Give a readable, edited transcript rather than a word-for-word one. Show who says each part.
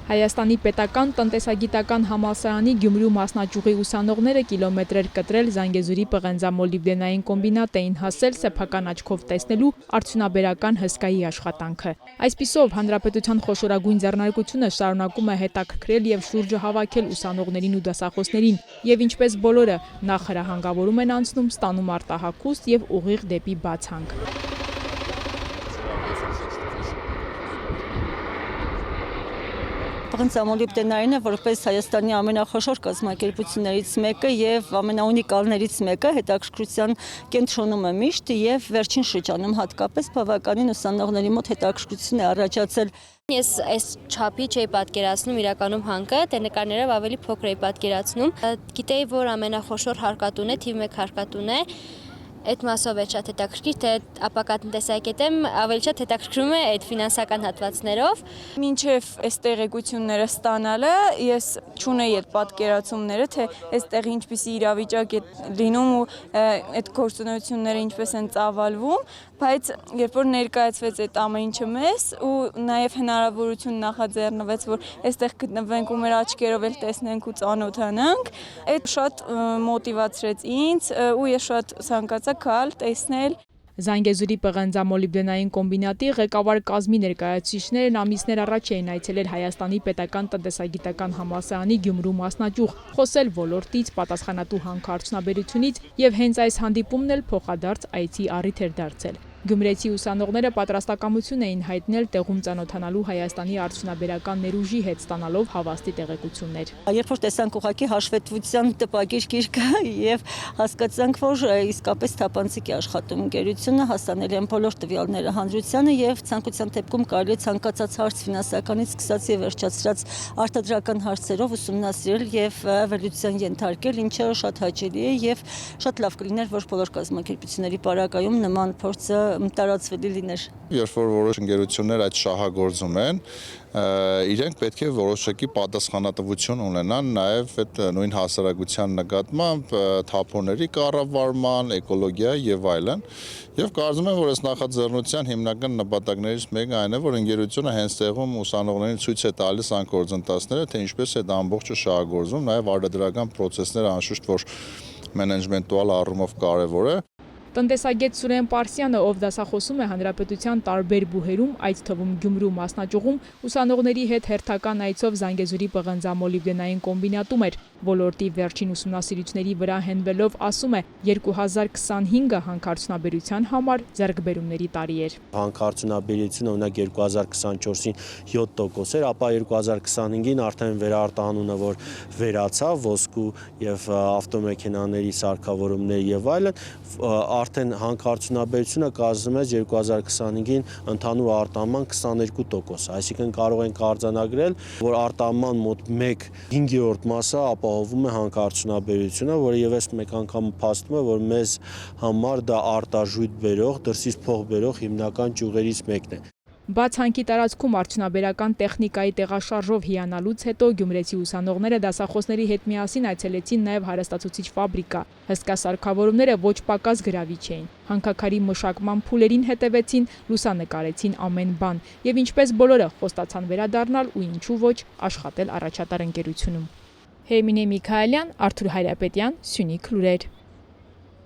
Speaker 1: Հայաստանի պետական տնտեսագիտական համալսարանի Գյումրու մասնաճյուղի ուսանողները կիլոմետրեր կտրել Զանգեզուրի պղնձամոլիբդենային կոմբինատ էին հասել սեփական աչքով տեսնելու արդյունաբերական հսկայի աշխատանքը։ Այսպիսով հանրապետության խոշորագույն ձեռնարկությունը շարունակում է հետաքրքրել եւ շուրջը հավաքել ուսանողներին ու դասախոսներին, եւ ինչպես բոլորը նախ հրահանգավորում են անցնում, ստանում արտահագուստ եւ ուղիղ դեպի բացանք։
Speaker 2: Պղնձամոլիբդենայինը որպես Հայաստանի ամենախոշոր կազմակերպություններից մեկը եւ ամենաունիկալներից մեկը հետաքրքրության կենտրոնում է միշտ եւ վերջին շրջանում հատկապես բավականին ուսանողների մոտ հետաքրքրություն է առաջացել։
Speaker 3: Ես այս չափի չէի պատկերացնում իրականում հանքը, դե նկարներով ավելի փոքր էի պատկերացնում։ Գիտեի, որ ամենախոշոր հարկատուն է, թիվ 1 հարկատուն է։ Այդ մասով է շատ հետաքրքիր, թե ապակատնտեսակետեմ ավելի շատ հետաքրքրում է այդ ֆինանսական հատվածներով։
Speaker 4: Մինչև այս տեղեկությունները ստանալը ես չունեի այդ պատկերացումները, թե այստեղ ինչպիսի իրավիճակ է լինում ու այդ գործունեությունները ինչպես են ծավալվում, բայց երբ որ ներկայացվեց այդ ամեն ինչը մեզ ու նաև հնարավորություն նախաձեռնվեց, որ այստեղ գտնվենք ու մեր աչքերով էլ տեսնենք ու ծանոթանանք, այդ շատ մոտիվացրեց ինձ ու ես շատ ցանկացա գալ տեսնել։
Speaker 1: Զանգեզուրի պղնձամոլիբդենային կոմբինատի ղեկավար կազմի ներկայացուցիչներն ամիսներ առաջ էին այցելել Հայաստանի պետական տնտեսագիտական համալսարանի Գյումրու մասնաճյուղ, խոսել ոլորտից, պատասխանատու հանքարդյունաբերությունից եւ հենց այս հանդիպումն էլ փոխադարձ այցի առիթ էր դարձել։ Գյումրեցի ուսանողները պատրաստակամություն էին հայտնել տեղում ծանոթանալու Հայաստանի արդյունաբերական ներուժի հետ, ստանալով հավաստի տեղեկություններ։
Speaker 2: Երբ որ տեսանք ուղղակի հաշվետվության տպագիր գիրքը եւ հասկացանք, որ իսկապես թափանցիկ է աշխատում ընկերությունը, հասանելի են բոլոր տվյալները հանրությանը եւ ցանկության դեպքում կարելի է ցանկացած հարց ֆինանսականից սկսած եւ վերջացրած արտադրական հարցերով ուսումնասիրել եւ վերլուծության ենթարկել, ինչը շատ հաճելի է եւ շատ լավ կլիներ, որ բոլոր կազմակերպությունների պարագայում նման փորձը տարածվելի լիներ։
Speaker 5: Երբ որ որոշ ընկերություններ այդ շահագործում են, իրենք պետք է որոշակի պատասխանատվություն ունենան նաև այդ նույն հասարակության նկատմամբ թափոնների կառավարման, էկոլոգիայի եւ այլն։ Եվ կարծում եմ, որ այս նախաձեռնության հիմնական նպատակներից մեկը այն է, որ ընկերությունը հենց տեղում ուսանողներին ցույց է տալիս այն գործընթացները, թե ինչպես է դա ամբողջը շահագործվում, նաև արտադրական process-ները անշուշտ որ մենեջմենտուալ առումով կարևոր է։
Speaker 1: Տնտեսագետ Սուրեն Պարսյանը, ով դասախոսում է հանրապետության տարբեր բուհերում, այդ թվում Գյումրու մասնաճյուղում, ուսանողների հետ հերթական այցով Զանգեզուրի պղնձամոլիբդենային կոմբինատում էր, ոլորտի վերջին ուսումնասիրությունների վրա հենվելով ասում է, 2025-ը հանքարդյունաբերության համար ձեռքբերումների տարի էր։
Speaker 6: Հանքարդյունաբերությունը օրինակ 2024-ին 7% էր, ապա 2025-ին արդեն վերարտահանումը որ վերացավ, ոսկու եւ ավտոմեքենաների սարքավորումներ եւ այլն, արդեն հանքարդյունաբերությունը կազմում է 2025-ին ընդհանուր արտահանման 22%, այսինքն կարող ենք արձանագրել, որ արտահանման մոտ 1/5 մասը ապահովում է հանքարդյունաբերությունը, որը եւս մեկ անգամ փաստում է, որ մեզ համար դա արտարժույթ բերող, դրսից փող բերող հիմնական ճյուղերից մեկն է։
Speaker 1: Բաց հանքի տարածքում արդյունաբերական տեխնիկայի տեղաշարժով հիանալուց հետո գյումրեցի ուսանողները դասախոսների հետ միասին այցելեցին նաև հարստացուցիչ ֆաբրիկա։ Հսկա սարքավորումները ոչ պակաս գրավիչ էին։ Հանքաքարի մշակման փուլերին հետևեցին, լուսանկարեցին ամեն բան եւ ինչպես բոլորը խոստացան վերադառնալ ու ինչու ոչ աշխատել առաջատար ընկերությունում։ Հերմինե Միքայելյան, Արթուր Հայրապետյան, Սյունիք լուրեր։